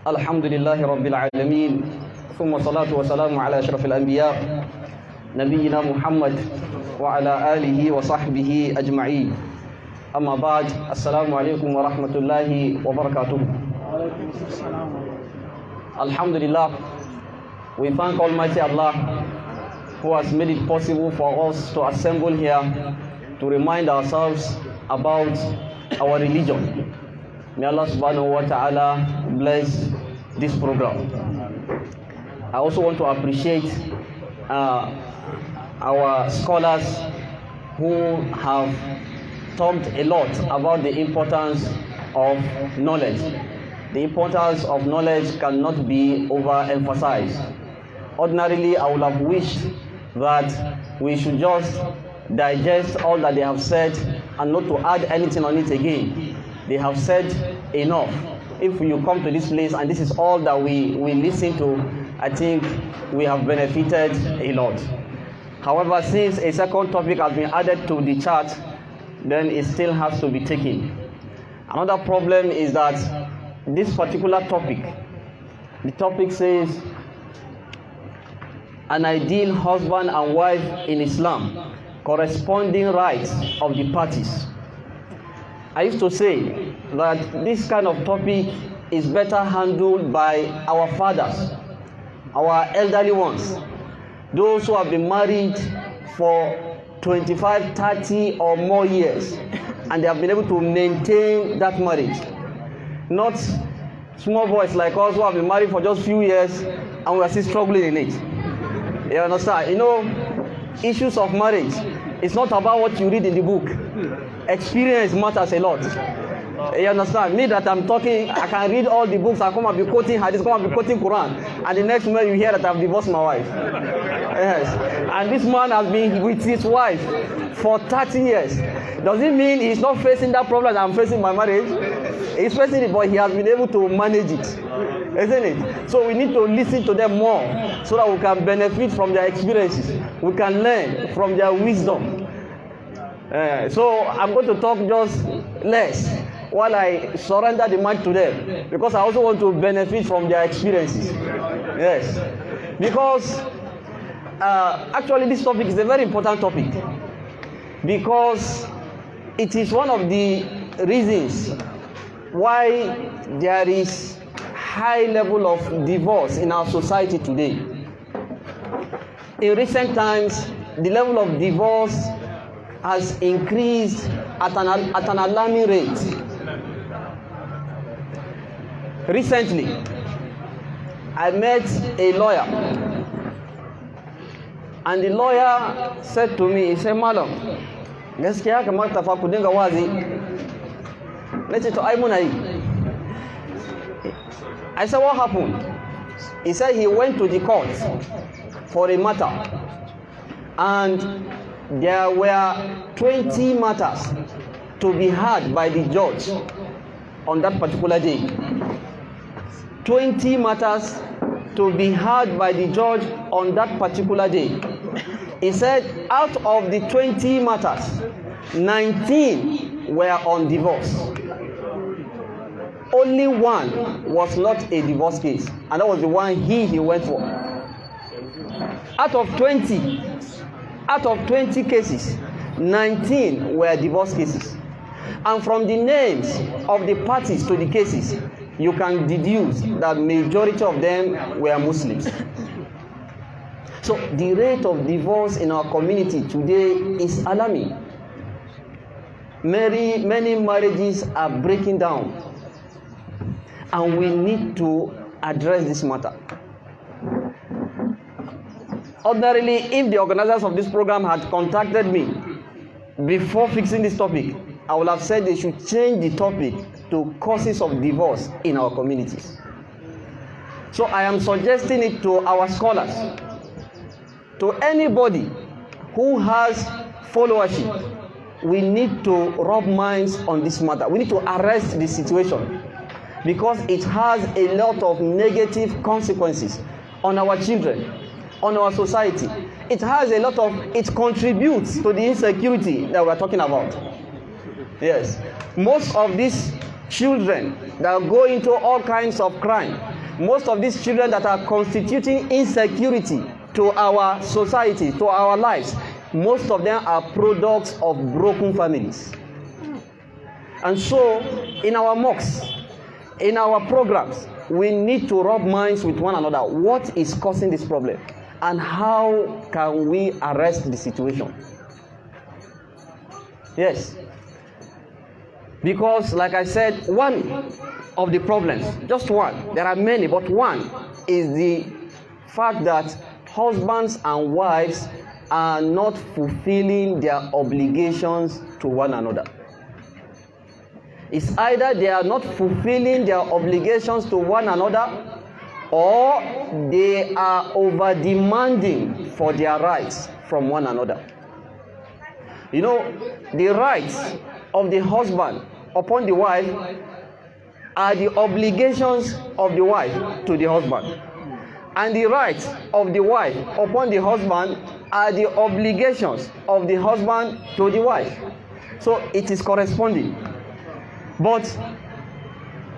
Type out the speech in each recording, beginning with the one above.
الحمد لله رب العالمين ثم الصلاة والسلام على أشرف الأنبياء نبينا محمد وعلى آله وصحبه أجمعين أما بعد السلام عليكم ورحمة الله وبركاته. Alhamdulillah, we thank Almighty Allah who has made it possible for us to assemble here to remind ourselves about our religion. May Allah subhanahu wa ta'ala bless this program. I also want to appreciate our scholars who have talked a lot about the importance of knowledge. The importance of knowledge cannot be overemphasized. Ordinarily, I would have wished that we should just digest all that they have said and not to add anything on it again. They have said enough. If you come to this place and this is all that we listen to, I think we have benefited a lot. However, since a second topic has been added to the chart, then it still has to be taken. Another problem is that this particular topic, the topic says an ideal husband and wife in Islam, corresponding rights of the parties. I used to say that this kind of topic is better handled by our fathers, our elderly ones, those who have been married for 25, 30 or more years, and they have been able to maintain that marriage. Not small boys like us who have been married for just few years and we are still struggling in it. You understand? You know, issues of marriage, it's not about what you read in the book. Experience matters a lot. You understand? Me that I'm talking, I can read all the books, I come and be quoting hadith, come and be quoting Quran, and the next moment you hear that I've divorced my wife. Yes. And this man has been with his wife for 30 years. Does it mean he's not facing that problem that I'm facing in my marriage? He's facing it, but he has been able to manage it. Isn't it? So we need to listen to them more so that we can benefit from their experiences. We can learn from their wisdom. So I'm going to talk just less while I surrender the mic to them, because I also want to benefit from their experiences. Yes. Because actually this topic is a very important topic, because it is one of the reasons why there is high level of divorce in our society today. In recent times, the level of divorce has increased at an alarming rate. Recently, I met a lawyer, and the lawyer said to me, he said, "Madam, gaskiya kamata fa ku dinga wazi." Nace to ai muna yi. I said, "What happened?" He said he went to the court for a matter, and there were 20 matters to be heard by the judge on that particular day. 20 matters to be heard by the judge on that particular day. He said out of the 20 matters, 19 were on divorce. Only one was not a divorce case, and that was the one he went for. Out of 20 cases, 19 were divorce cases. And from the names of the parties to the cases, you can deduce that majority of them were Muslims. So the rate of divorce in our community today is alarming. Many marriages are breaking down, and we need to address this matter. Ordinarily, if the organizers of this program had contacted me before fixing this topic, I would have said they should change the topic to causes of divorce in our communities. So I am suggesting it to our scholars, to anybody who has followership. We need to rub minds on this matter. We need to arrest the situation, because it has a lot of negative consequences on our children, on our society. It contributes to the insecurity that we are talking about. Yes. Most of these children that go into all kinds of crime, Most of these children that are constituting insecurity to our society, to our lives, most of them are products of broken families. And so, in our mosques, in our programs, we need to rub minds with one another. What is causing this problem? And how can we arrest the situation? Yes. Because, like I said, one of the problems, just one, there are many, but one is the fact that husbands and wives are not fulfilling their obligations to one another. It's either they are not fulfilling their obligations to one another, or they are over demanding for their rights from one another. You know, the rights of the husband upon the wife are the obligations of the wife to the husband, and the rights of the wife upon the husband are the obligations of the husband to the wife. So it is corresponding. But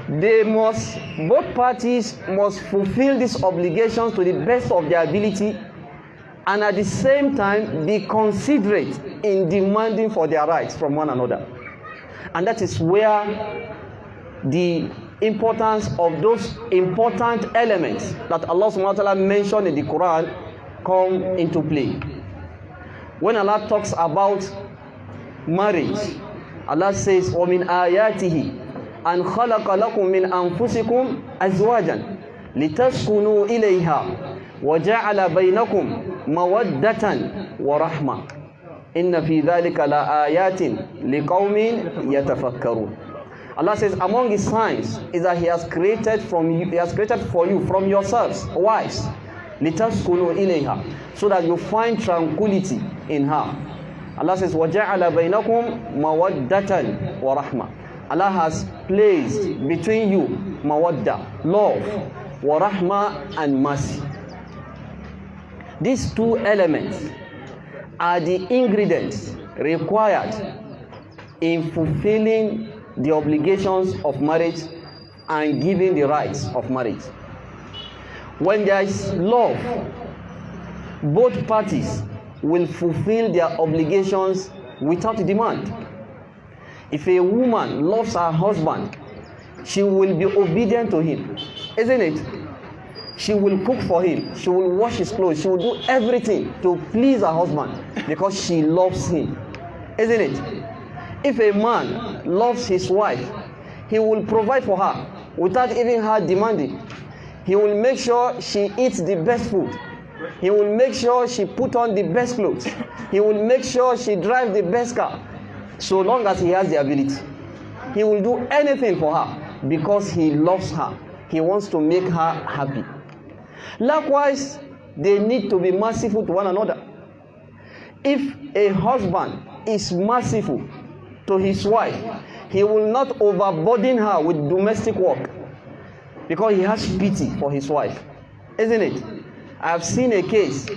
both parties must fulfill these obligations to the best of their ability, and at the same time be considerate in demanding for their rights from one another. And that is where the importance of those important elements that Allah subhanahu wa ta'ala mentioned in the Quran come into play. When Allah talks about marriage, Allah says, وَمِنْ آيَاتِهِ أَنْ خَلَقَ لَكُم مِّنْ أَنفُسِكُمْ أَزْوَاجًا لِتَسْكُنُوا إِلَيْهَا وَجَعَلَ بَيْنَكُمْ مَوَدَّةً وَرَحْمَةً إِنَّ فِي ذَلِكَ لَآيَاتٍ لِقَوْمٍ يَتَفَكَّرُونَ. Allah says, among His signs is that He has created for you from yourselves wives, لِتَسْكُنُوا إِلَيْهَا, so that you find tranquility in her. Allah says, وَجَعَلَ بَيْنَكُمْ مَوَدَّةً وَرَحْمَةً. Allah has placed between you mawadda, love, warahma, and mercy. These two elements are the ingredients required in fulfilling the obligations of marriage and giving the rights of marriage. When there is love, both parties will fulfill their obligations without demand. If a woman loves her husband, she will be obedient to him, isn't it? She will cook for him, she will wash his clothes, she will do everything to please her husband because she loves him, isn't it? If a man loves his wife, he will provide for her without even her demanding. He will make sure she eats the best food. He will make sure she put on the best clothes. He will make sure she drives the best car, so long as he has the ability. He will do anything for her because he loves her. He wants to make her happy. Likewise, they need to be merciful to one another. If a husband is merciful to his wife, he will not overburden her with domestic work because he has pity for his wife, isn't it? I have seen a case,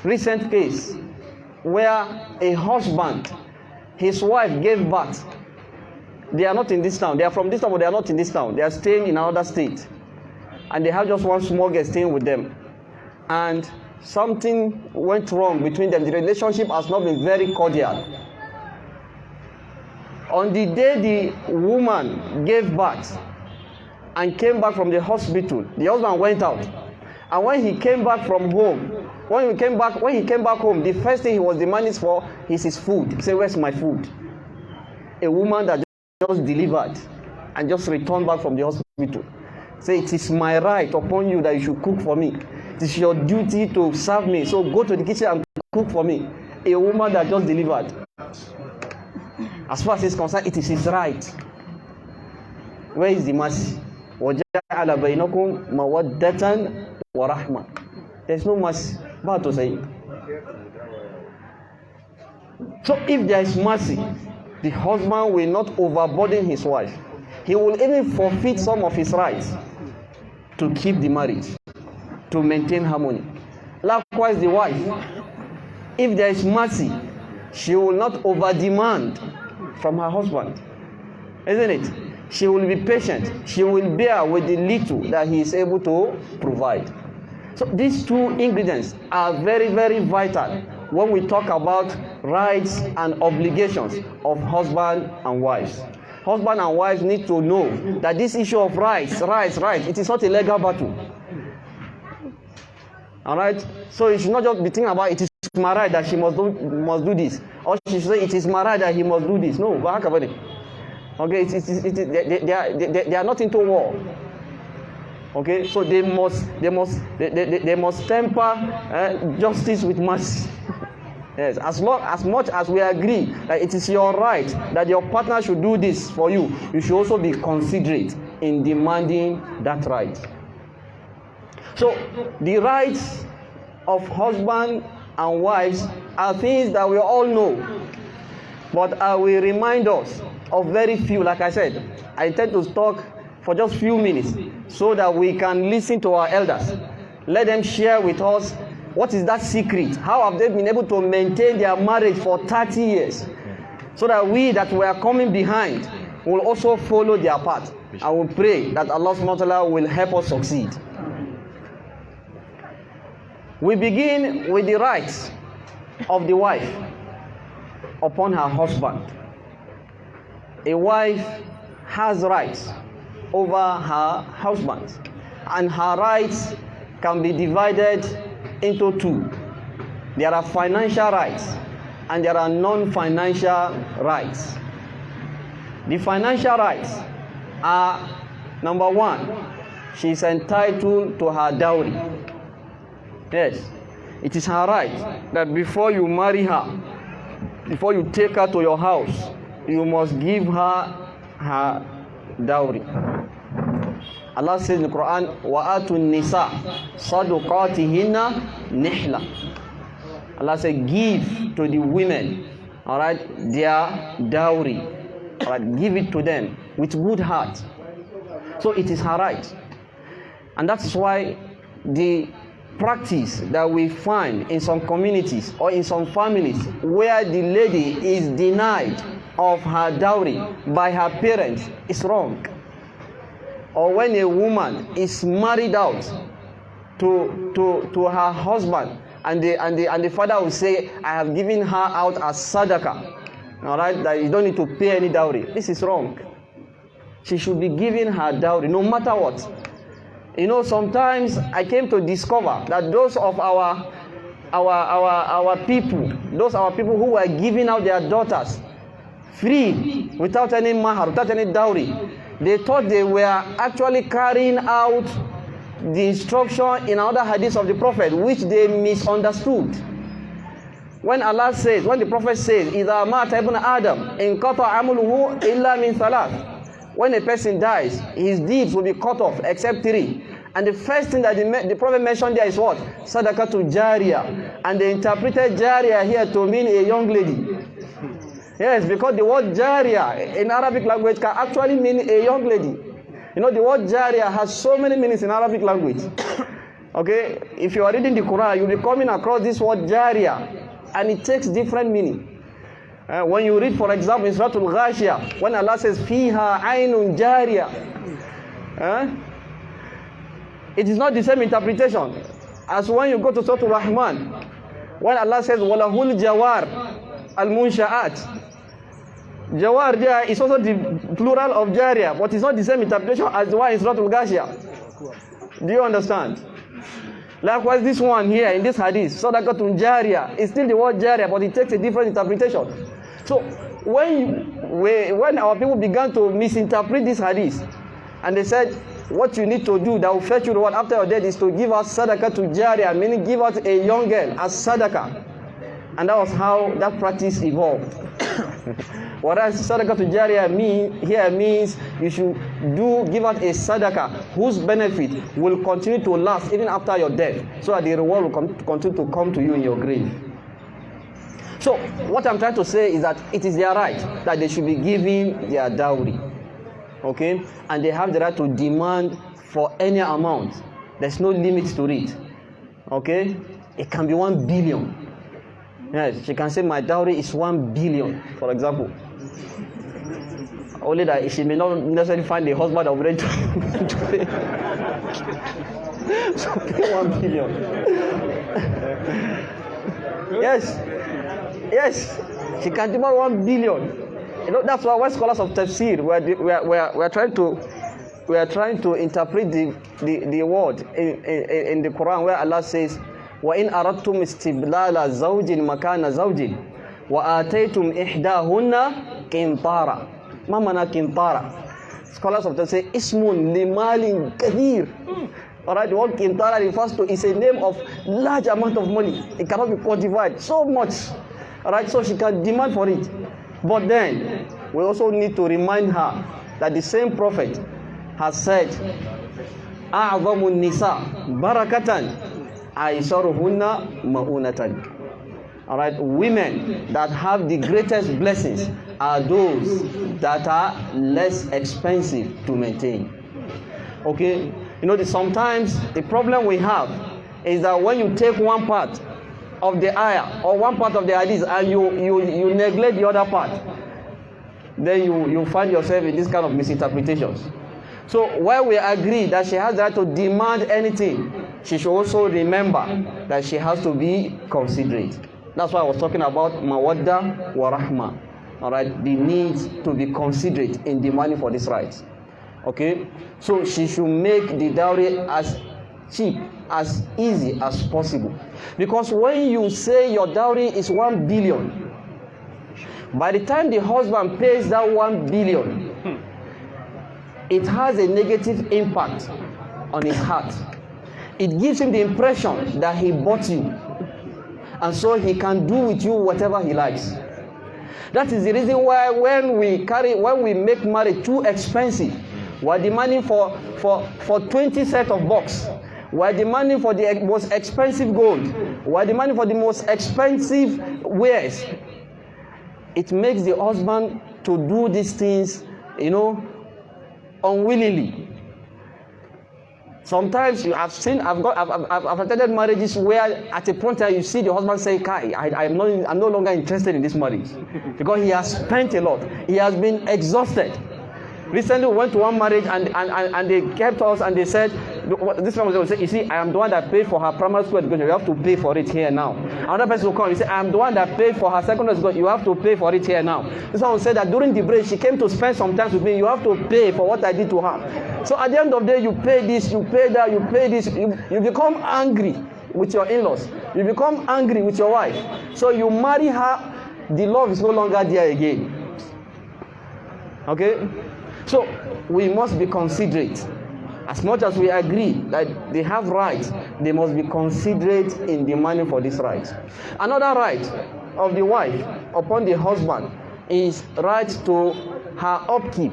recent case, where a husband, his wife gave birth. They are not in this town. They are from this town, but they are not in this town. They are staying in another state. And they have just one small girl staying with them. And something went wrong between them. The relationship has not been very cordial. On the day the woman gave birth and came back from the hospital, the husband went out. And when he came back from home, when he came back home, the first thing he was demanding for is his food. He said, "Where's my food?" A woman that just delivered and just returned back from the hospital. Say, "It is my right upon you that you should cook for me. It is your duty to serve me. So go to the kitchen and cook for me." A woman that just delivered. As far as he's concerned, it is his right. Where is the mercy? وَجَعَلَ بَيْنَكُمْ مَوَدَّةً وَرَحْمَةً. There's no mercy. Bad to say. So if there is mercy, the husband will not overburden his wife. He will even forfeit some of his rights to keep the marriage, to maintain harmony. Likewise, the wife, if there is mercy, she will not over-demand from her husband, isn't it? She will be patient. She will bear with the little that he is able to provide. So these two ingredients are very, very vital when we talk about rights and obligations of husband and wives. Husband and wives need to know that this issue of rights, it is not a legal battle. All right? So you should not just be thinking about it is my right that she must do this. Or she should say it is my right that he must do this. No, okay, they are not into war. Okay, so they must temper justice with mercy. Yes, as much as we agree that it is your right that your partner should do this for you, you should also be considerate in demanding that right. So the rights of husband and wives are things that we all know, but I will remind us of very few. Like I said, I intend to talk for just few minutes so that we can listen to our elders. Let them share with us what is that secret. How have they been able to maintain their marriage for 30 years? So that we that were coming behind will also follow their path. I will pray that Allah subhanahu wa ta'ala will help us succeed. We begin with the rights of the wife upon her husband. A wife has rights over her husband, and her rights can be divided into two. There are financial rights and there are non-financial rights. The financial rights are, number one, she is entitled to her dowry. Yes, it is her right that before you marry her, before you take her to your house, you must give her her dowry. Allah says in the Quran, وَآتُوا النِّسَاءَ صَدُقَاتِهِنَّ نِحْلًا. Allah said, give to the women, all right, their dowry. All right, give it to them with good heart. So it is her right. And that's why the practice that we find in some communities or in some families where the lady is denied of her dowry by her parents is wrong. Or when a woman is married out to her husband and the father will say, I have given her out as sadaqah, all right, that you don't need to pay any dowry. This is wrong. She should be given her dowry no matter what. You know, sometimes I came to discover that those of our people who were giving out their daughters free, without any mahar, without any dowry, they thought they were actually carrying out the instruction in another hadith of the Prophet, which they misunderstood. When Allah says, when the Prophet says, إِذَا مَاتَ ابْنَ آدَمْ إِنْقَطَعَ عَمْلُهُ إِلَّا مِنْ ثَلَاثٍ. When a person dies, his deeds will be cut off except three. And the first thing that the Prophet mentioned there is what? Sadaqatu Jariyah. And they interpreted Jariyah here to mean a young lady. Yes, because the word Jariyah in Arabic language can actually mean a young lady. You know, the word Jariyah has so many meanings in Arabic language. Okay, if you are reading the Quran, you'll be coming across this word Jariyah, and it takes different meaning. When you read, for example, in Surah Al-Ghashiyah, when Allah says, Fiha Ainun Jariyah, it is not the same interpretation as when you go to Surah Al-Rahman, when Allah says, Walahul Jawar Al-Munsha'at. Jawar there is also the plural of Jariyah, but it's not the same interpretation as the one in Surah Al-Ghashiyah. Do you understand? Likewise, this one here in this hadith, Sadaqatun Jariyah, is still the word Jariyah, but it takes a different interpretation. So when our people began to misinterpret this hadith, and they said, what you need to do that will fetch you reward after your death is to give out Sadaqatun Jariyah, meaning give out a young girl as Sadaqah. And that was how that practice evolved. Whereas Sadaqatun Jariyah means you should give out a Sadaqah whose benefit will continue to last even after your death, so that the reward will continue to come to you in your grave. So what I'm trying to say is that it is their right that they should be giving their dowry. Okay? And they have the right to demand for any amount. There's no limit to it. Okay? It can be 1 billion. Yes, she can say my dowry is 1 billion, for example. only that she may not necessarily find a husband that will ready to pay. So pay 1 billion. Yes, she can demand 1 billion. You know, that's why when scholars of tafsir we are trying to interpret the word in the Quran where Allah says, وَإِنْ أَرَدْتُمْ اسْتِبْلَالَ زَوْجٍ مَكَانَ زَوْجٍ وَآتَيْتُمْ إِحْدَاهُنَّ قِنْطَارًا. ما معنى قِنْطَارًا? Scholars of tafsir say ismun limalin kathir. Alright, the word qintara refers to is a name of large amount of money. It cannot be quantified so much. Alright, so she can demand for it. But then we also need to remind her that the same prophet has said, أَعْظَمُ النِّسَاء بَرَكَةً أَيْسَرُهُنَّ مَؤُونَةً. Alright, women that have the greatest blessings are those that are less expensive to maintain. Okay, you know, sometimes the problem we have is that when you take one part of the ayah or one part of the hadith and you neglect the other part, then you find yourself in this kind of misinterpretations. So while we agree that she has the right to demand anything, she should also remember that she has to be considerate. That's why I was talking about mawadda wa rahma. Alright, the need to be considerate in demanding for this right. Okay, so she should make the dowry as cheap, as easy as possible. Because when you say your dowry is 1 billion, by the time the husband pays that 1 billion, it has a negative impact on his heart. It gives him the impression that he bought you, and so he can do with you whatever he likes. That is the reason why when we make marriage too expensive, we're demanding for 20 set of box. We're demanding for the most expensive gold. We're demanding for the most expensive wares. It makes the husband to do these things, you know, unwillingly. Sometimes I've attended marriages where at a point you see the husband say, Kai, I'm no longer interested in this marriage because he has spent a lot. He has been exhausted. Recently we went to one marriage and they kept us and they said, this one will say, you see, I am the one that paid for her primary school education. You have to pay for it here now. Another person will come and say, I am the one that paid for her secondary school. You have to pay for it here now. This one will say that during the break, she came to spend some time with me. You have to pay for what I did to her. So at the end of the day, you pay this, you pay that, you pay this. You become angry with your in-laws. You become angry with your wife. So you marry her, the love is no longer there again. Okay? So we must be considerate. As much as we agree that they have rights, they must be considerate in demanding for this right. Another right of the wife upon the husband is right to her upkeep,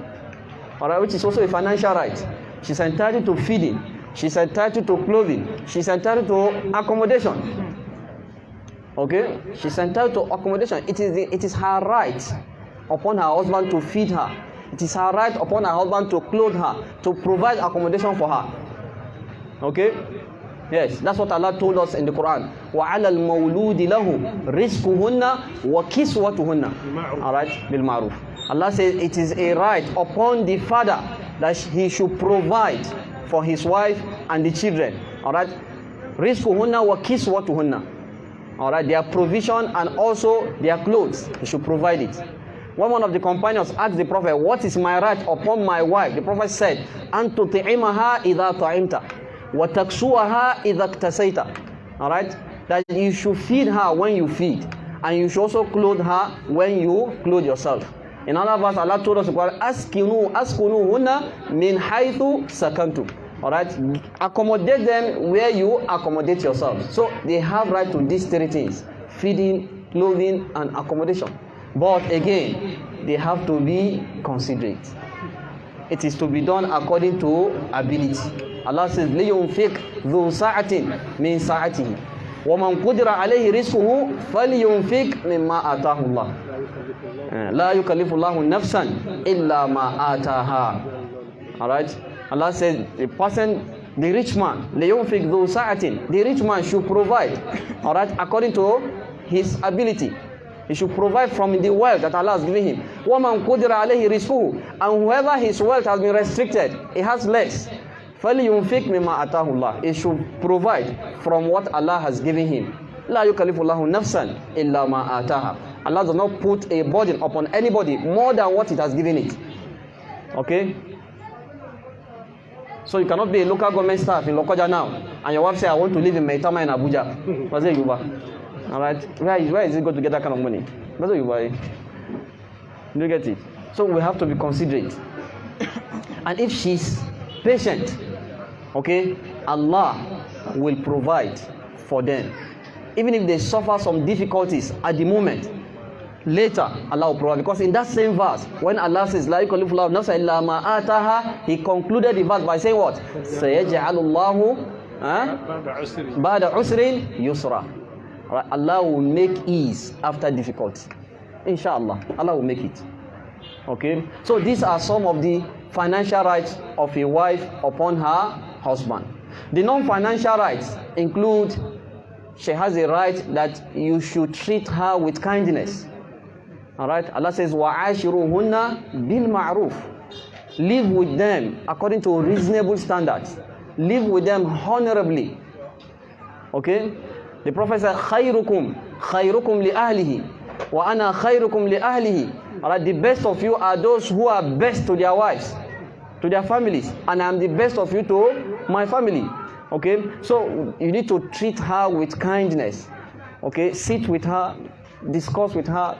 all right, which is also a financial right. She's entitled to feeding. She's entitled to clothing. She's entitled to accommodation. Okay? She's entitled to accommodation. It is her right upon her husband to feed her. It is her right upon her husband to clothe her, to provide accommodation for her. Okay? Yes, that's what Allah told us in the Quran. وَعَلَى الْمَوْلُودِ لَهُ رِزْقُهُنَّ وَكِسْوَتُهُنَّ. Alright? بِالْمَعْرُوفِ. Allah says it is a right upon the father that he should provide for his wife and the children. Alright? رِزْقُهُنَّ وَكِسْوَتُهُنَّ. Alright? Their provision and also their clothes. He should provide it. When one of the companions asked the Prophet, what is my right upon my wife? The Prophet said, أَن تُطِعِمَهَا إِذَا طَعِمْتَ وَتَكْسُوَهَا إِذَا اكْتَسَيْتَ. Alright? That you should feed her when you feed. And you should also clothe her when you clothe yourself. In another verse, Allah told us, أَسْكِنُوا هُنَّ مِنْ حَيْثُ سَكَنْتُمْ. Alright? Accommodate them where you accommodate yourself. So they have right to these three things: feeding, clothing, and accommodation. But again, they have to be considerate. It is to be done according to ability. Allah says, لِيُنْفِقْ ذُو سَاعَةٍ مِنْ سَاعَتِهِ وَمَنْ قُدِرَ عَلَيْهِ رِزْقُهُ فَلْيُنْفِقْ مِمَّا آتَاهُ اللَّهُ لَا يُكَلِّفُ اللَّهُ نَفْسًا إِلَّا مَا آتَاهَا. Alright? Allah says, the rich man, لِيُنْفِقْ ذُو سَاعَةٍ, the rich man should provide, alright, according to his ability. He should provide from the wealth that Allah has given him. وَمَنْ قُدِرَ عَلَيْهِ رِزْقُهُ. And whoever his wealth has been restricted, he has less. فَلْيُنْفِقْ مِمَّا أَتَاهُ اللَّهُ. He should provide from what Allah has given him. لَا يُكَلِّفُ اللَّهُ نَفْسًا إِلَّا مَا آتَاهَا. Allah does not put a burden upon anybody more than what it has given it. Okay? So you cannot be a local government staff in Lokoja now, and your wife say, I want to live in Maitama in Abuja. What's it, Yuba? Alright? Where is it going to get that kind of money? What's it, Yuba? Do you get it? So we have to be considerate. And if she's patient, okay, Allah will provide for them. Even if they suffer some difficulties at the moment, later Allah will provide. Because in that same verse, when Allah says, La yukallifu Allahu nafsan illa ma ataha, He concluded the verse by saying what? Sayaj'alu Allahu ba'da usrin yusra. Allah will make ease after difficulty. Inshallah, Allah will make it. Okay? So these are some of the financial rights of a wife upon her husband. The non-financial rights include she has a right that you should treat her with kindness. Alright? Allah says, وَعَاشِرُهُنَّ بِالْمَعْرُوفِ. Live with them according to reasonable standards. Live with them honorably. Okay? The Prophet said, خَيْرُكُمْ لِأَهْلِهِ وَأَنَا خَيْرُكُمْ لِأَهْلِهِ. Alright, the best of you are those who are best to their wives, to their families, and I am the best of you to my family. Okay, so you need to treat her with kindness. Okay, sit with her, discuss with her,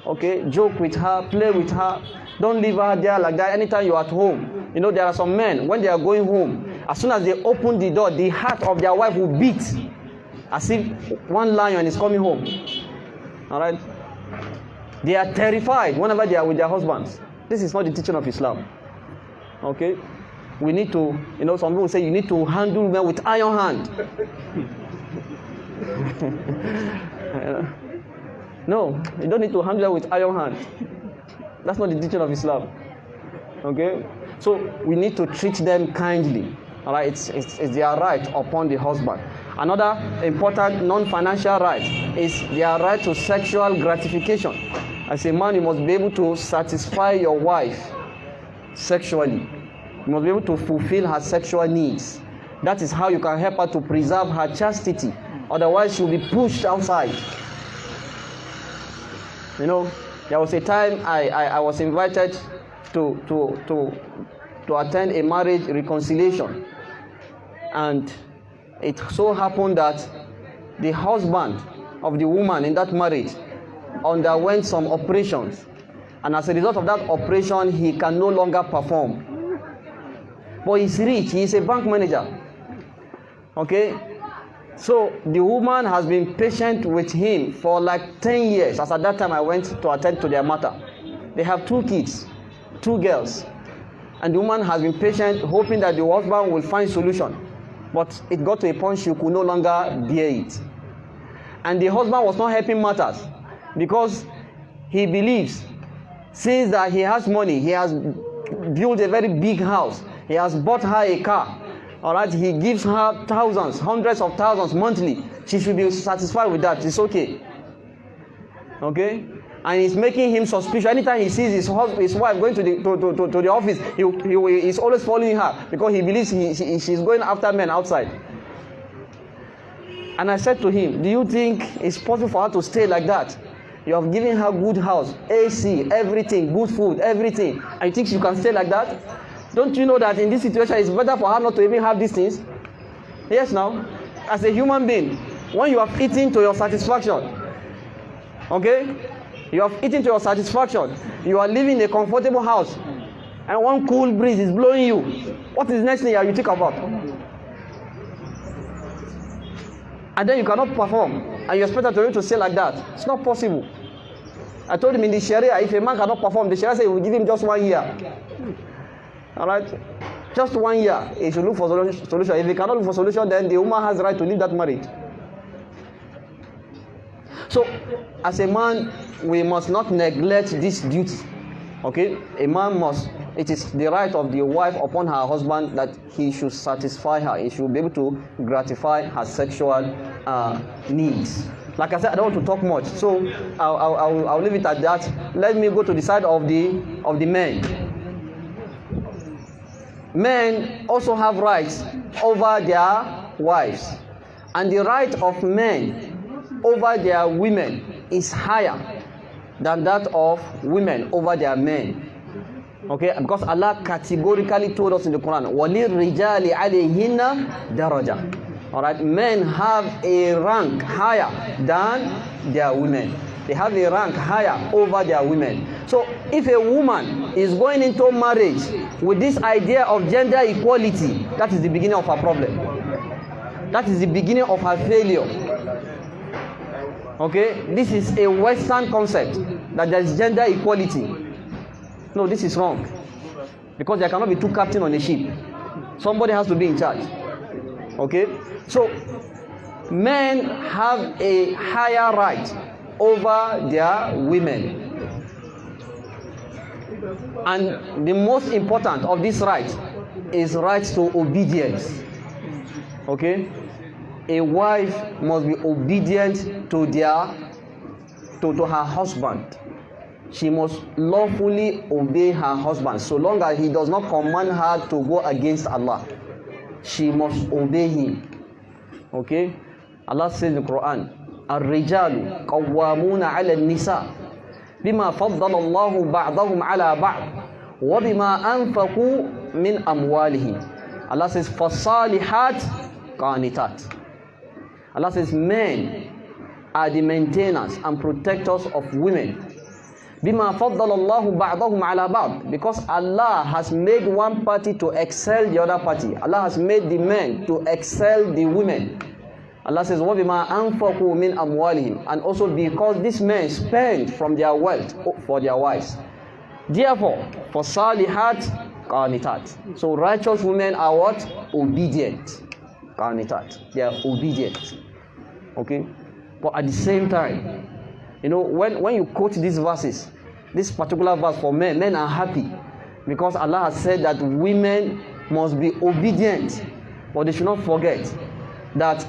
okay, joke with her, play with her. Don't leave her there like that anytime you're at home. You know, there are some men, when they are going home, as soon as they open the door, the heart of their wife will beat as if one lion is coming home. Alright? They are terrified whenever they are with their husbands. This is not the teaching of Islam. Okay? We need to, you know, some people say you need to handle them with iron hand. No, you don't need to handle them with iron hand. That's not the teaching of Islam. Okay? So we need to treat them kindly. Alright, it's their right upon the husband. Another important non-financial right is their right to sexual gratification. As a man, you must be able to satisfy your wife sexually. You must be able to fulfill her sexual needs. That is how you can help her to preserve her chastity. Otherwise, she'll be pushed outside. You know, there was a time I was invited to attend a marriage reconciliation. And it so happened that the husband of the woman in that marriage underwent some operations. And as a result of that operation, he can no longer perform. But he's rich, he's a bank manager. Okay? So the woman has been patient with him for like 10 years. As at that time I went to attend to their matter. They have 2 kids, 2 girls. And the woman has been patient, hoping that the husband will find solution. But it got to a point she could no longer bear it. And the husband was not helping matters. Because he believes, since that he has money, he has built a very big house, he has bought her a car, alright, he gives her thousands, hundreds of thousands monthly, she should be satisfied with that. It's okay. Okay? And it's making him suspicious. Anytime he sees his wife going to the office, he's always following her because he believes she's going after men outside. And I said to him, do you think it's possible for her to stay like that? You have given her good house, AC, everything, good food, everything. And you think she can stay like that? Don't you know that in this situation it's better for her not to even have these things? Yes, now, as a human being, when you have eaten to your satisfaction, okay? You have eaten to your satisfaction, you are living in a comfortable house, and one cool breeze is blowing you. What is the next thing you think about? And then you cannot perform, and you expect her to say like that. It's not possible. I told him in the Sharia, if a man cannot perform, the Sharia says we give him just 1 year. Alright? Just 1 year. He should look for solution. If he cannot look for solution, then the woman has the right to leave that marriage. So, as a man, we must not neglect this duty. Okay? A man must, it is the right of the wife upon her husband that he should satisfy her. He should be able to gratify her sexual needs. Like I said, I don't want to talk much, so I'll leave it at that. Let me go to the side of the men. Men also have rights over their wives, and the right of men over their women is higher than that of women over their men. Okay, because Allah categorically told us in the Quran, وَلِلْرِجَالِ عَلَيْهِنَّ دَرَجَةً. Alright, men have a rank higher than their women. They have a rank higher over their women. So if a woman is going into marriage with this idea of gender equality, that is the beginning of her problem. That is the beginning of her failure. Okay, this is a Western concept that there is gender equality. No, this is wrong. Because there cannot be two captains on a ship. Somebody has to be in charge. Okay, so men have a higher right over their women. And the most important of this right is right to obedience. Okay, a wife must be obedient to her husband. She must lawfully obey her husband, so long as he does not command her to go against Allah. She must obey him. Okay, Allah says in the Quran, الرجال قوامون على النساء بما فضل الله بعضهم على بعض وبما أنفقوا من أموالهم. Allah says فالصالحات قانتات. Allah says men are the maintainers and protectors of women. بما فضل الله بعضهم على بعض, because Allah has made one party to excel the other party. Allah has made the men to excel the women. Allah says وَبِمَا أَنْفَقُوا مِنْ أَمْوَالِهِمْ, and also because these men spend from their wealth for their wives. Therefore, for salihat qanitat. So righteous women are what? Obedient. Qanitat. They are obedient. Okay? But at the same time, you know, when you quote these verses, this particular verse for men, men are happy because Allah has said that women must be obedient. But they should not forget that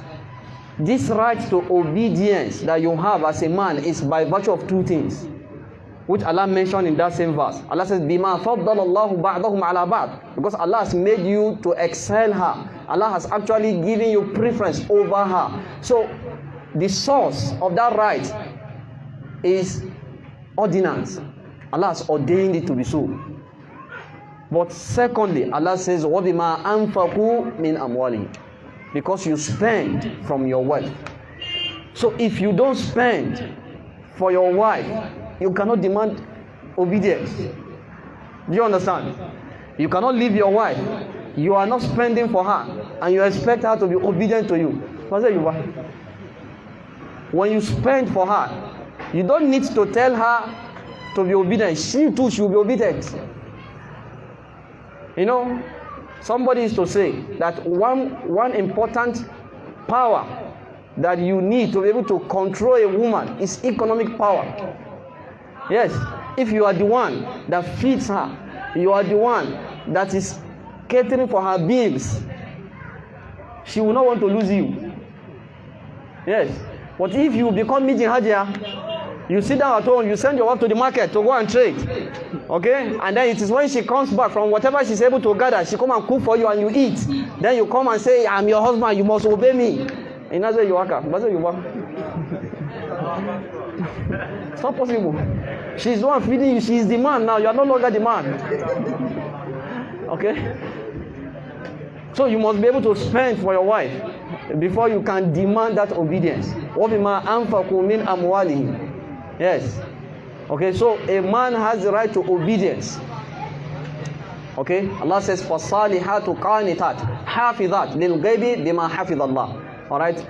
this right to obedience that you have as a man is by virtue of two things, which Allah mentioned in that same verse. Allah says, بِمَا فَضَّلَ اللَّهُ بَعْضَهُمْ عَلَى بَعْضٍ, because Allah has made you to excel her. Allah has actually given you preference over her. So the source of that right is ordinance. Allah has ordained it to be so. But secondly, Allah says, وَبِمَا أَنْفَقُوا مِنْ أَمْوَالِهِمْ, because you spend from your wealth. So if you don't spend for your wife, you cannot demand obedience. Do you understand? You cannot leave your wife. You are not spending for her, and you expect her to be obedient to you. When you spend for her, you don't need to tell her to be obedient. She too should be obedient. You know, somebody is to say that one important power that you need to be able to control a woman is economic power. Yes, if you are the one that feeds her, you are the one that is catering for her bills, she will not want to lose you. Yes, but if you become meeting Hajia, you sit down at home, you send your wife to the market to go and trade. Okay? And then it is when she comes back from whatever she's able to gather, she come and cook for you and you eat. Then you come and say, I'm your husband, you must obey me. And that's where you work. That's where you work. It's not possible. She's the one feeding you. She's the man now. You are no longer the man. Okay? So you must be able to spend for your wife before you can demand that obedience. وَبِمَا أَنْفَقُوا مِنْ أَمْوَالِهِمْ. Yes. Okay, so a man has the right to obedience. Okay, Allah says, فَالصَّالِحَاتُ قَانِتَاتُ حَافِظَاتُ لِلْغَيْبِ بِمَا حَفِظَ اللَّهُ. Alright,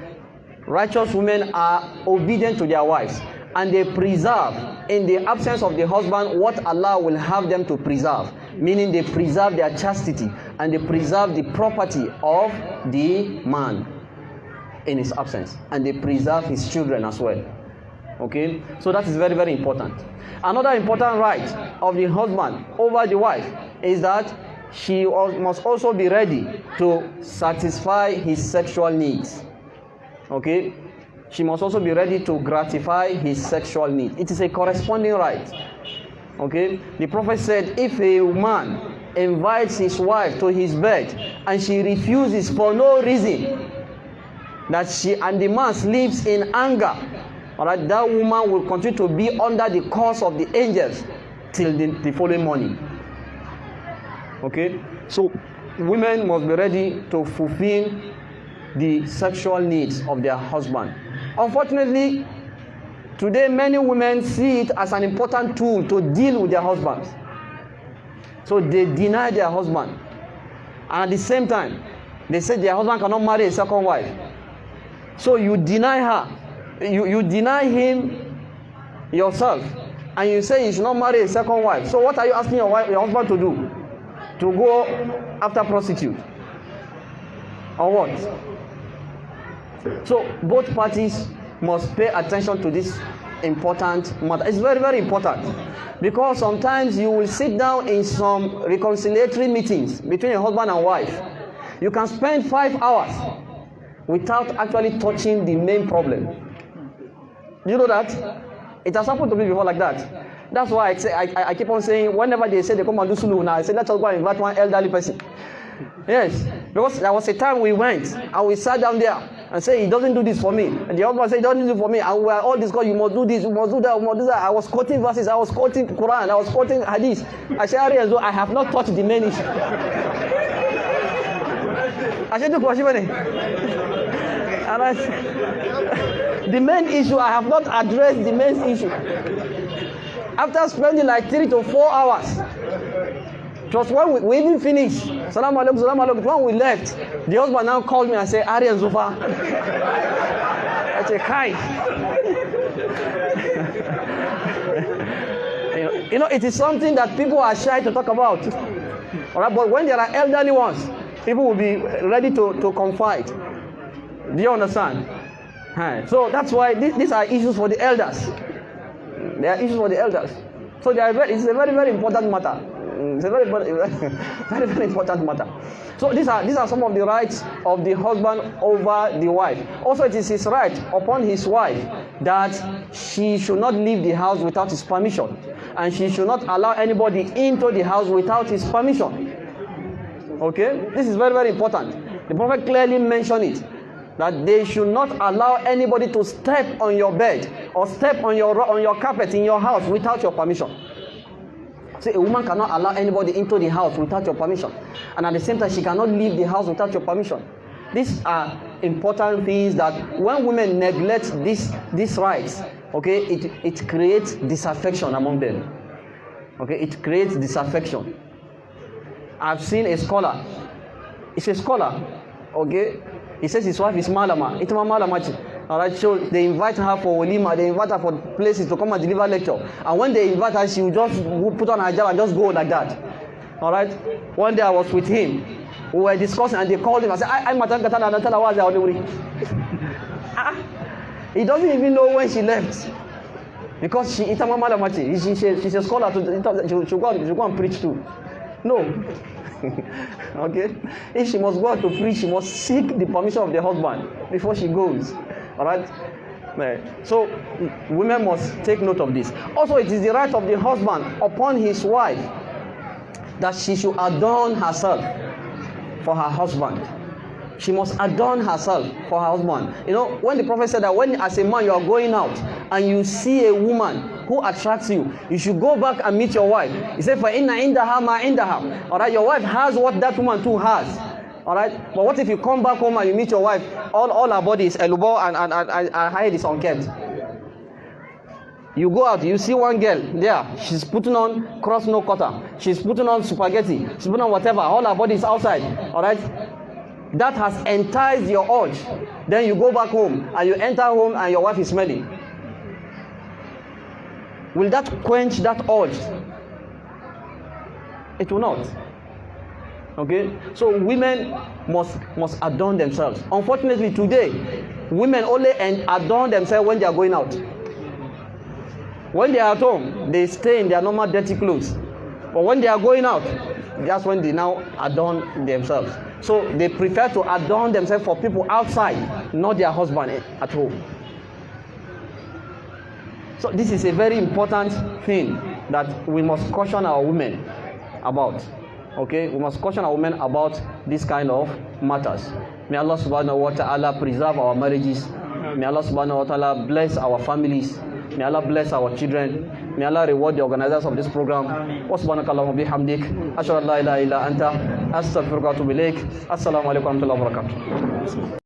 righteous women are obedient to their wives, and they preserve, in the absence of the husband, what Allah will have them to preserve. Meaning they preserve their chastity, and they preserve the property of the man in his absence, and they preserve his children as well. Okay, so that is very, very important. Another important right of the husband over the wife is that she must also be ready to satisfy his sexual needs. Okay, she must also be ready to gratify his sexual need. It is a corresponding right. Okay? The Prophet said, if a man invites his wife to his bed and she refuses for no reason, that she and the man sleeps in anger, all right, that woman will continue to be under the curse of the angels till the following morning. Okay? So women must be ready to fulfill the sexual needs of their husband. Unfortunately, today many women see it as an important tool to deal with their husbands. So they deny their husband. And at the same time, they say their husband cannot marry a second wife. So you deny her. You deny him yourself. And you say you should not marry a second wife. So what are you asking your husband to do? To go after prostitute? Or what? So both parties must pay attention to this important matter. It's very, very important, because sometimes you will sit down in some reconciliatory meetings between a husband and wife. You can spend 5 hours without actually touching the main problem. Do you know that? It has happened to me before like that. That's why I keep on saying, whenever they say they come and do sulu now, I say let's just go and invite one elderly person. Yes, because there was a time we went and we sat down there and said, he doesn't do this for me. And the husband said, he doesn't do it for me. And we are all discussing, you must do this, you must do that, you must do that. I was quoting verses, I was quoting Quran, I was quoting Hadith. I said, as though I have not touched the main issue. I said, and I said, the main issue, I have not addressed the main issue. After spending like 3 to 4 hours, just when we didn't finish, salam alaikum, when we left, the husband now called me and said, Ari and Zufa. I said, hi. You know, it is something that people are shy to talk about. All right, but when there are elderly ones, people will be ready to confide. Do you understand? So that's why these are issues for the elders. They are issues for the elders. So it's a very, very important matter. It's a very, very, very important matter. So these are some of the rights of the husband over the wife. Also, it is his right upon his wife that she should not leave the house without his permission, and she should not allow anybody into the house without his permission. Okay, this is very, very important. The Prophet clearly mentioned it, that they should not allow anybody to step on your bed or step on your carpet in your house without your permission. See, a woman cannot allow anybody into the house without your permission, and at the same time she cannot leave the house without your permission. These are important things that when women neglect these rights, okay, it creates disaffection among them. Okay, it creates disaffection. I've seen a scholar. It's a scholar. Okay, he says his wife is malama. It's malama. All right, so they invite her for walima, they invite her for places to come and deliver lecture. And when they invite her, she will just put on her hijab and just go like that. All right. One day I was with him, we were discussing, and they called him. I said, "I'm Matan Katana, and tell her what's He doesn't even know when she left, because she's a scholar. She'll go and preach too. No. Okay, if she must go out to preach, she must seek the permission of the husband before she goes. All right. So women must take note of this. Also, it is the right of the husband upon his wife that she should adorn herself for her husband. She must adorn herself for her husband. You know, when the Prophet said that when as a man you are going out and you see a woman who attracts you, you should go back and meet your wife. He said, "For inna indaha ma indaha." All right, your wife has what that woman too has. All right, but what if you come back home and you meet your wife, all her body is elubo and her head is unkempt? You go out, you see one girl there, she's putting on cross no cutter, she's putting on spaghetti, she's putting on whatever, all her body is outside. All right, that has enticed your urge. Then you go back home and you enter home and your wife is smelling. Will that quench that urge? It will not. Okay, so women must adorn themselves. Unfortunately, today, women only adorn themselves when they are going out. When they are at home, they stay in their normal dirty clothes. But when they are going out, that's when they now adorn themselves. So they prefer to adorn themselves for people outside, not their husband at home. So this is a very important thing that we must caution our women about. Okay, we must caution our women about this kind of matters. May Allah subhanahu wa ta'ala preserve our marriages. May Allah subhanahu wa ta'ala bless our families. May Allah bless our children. May Allah reward the organizers of this program. Wa subhanaka Allahumma bihamdik. Ashhadu an la ilaha illa anta. Astaghfiruka wa atubu ilaik. Assalamu alaikum wa rahmatullahi wa barakatuh.